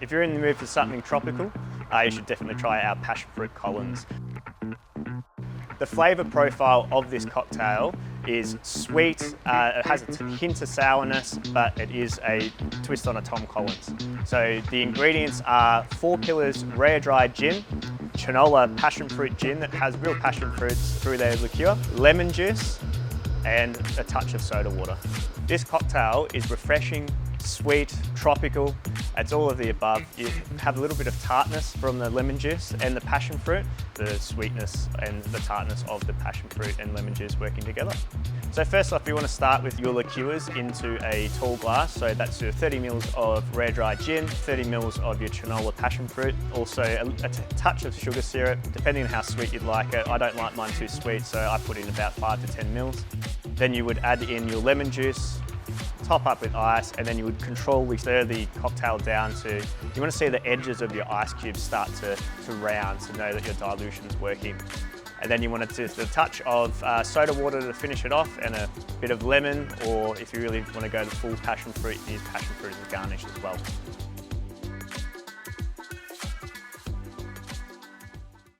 If you're in the mood for something tropical, you should definitely try our Passionfruit Collins. The flavour profile of this cocktail is sweet, it has a hint of sourness, but it is a twist on a Tom Collins. So the ingredients are 4 Pillars rare dried gin, Chinola passion fruit gin that has real passion fruits through their liqueur, lemon juice, and a touch of soda water. This cocktail is refreshing, sweet, tropical. It's all of the above. You have a little bit of tartness from the lemon juice and the passion fruit, the sweetness and the tartness of the passion fruit and lemon juice working together. So first off, you want to start with your liqueurs into a tall glass. So that's your 30 mils of rare dried gin, 30 mils of your Chinola passion fruit, also a touch of sugar syrup, depending on how sweet you'd like it. I don't like mine too sweet, so I put in about 5 to 10 mils. Then you would add in your lemon juice, top up with ice, and then you would controlly stir the cocktail down to, you want to see the edges of your ice cubes start to round to know that your dilution is working. And then you want to just a touch of soda water to finish it off, and a bit of lemon, or if you really want to go the full passion fruit, use passion fruit as a garnish as well.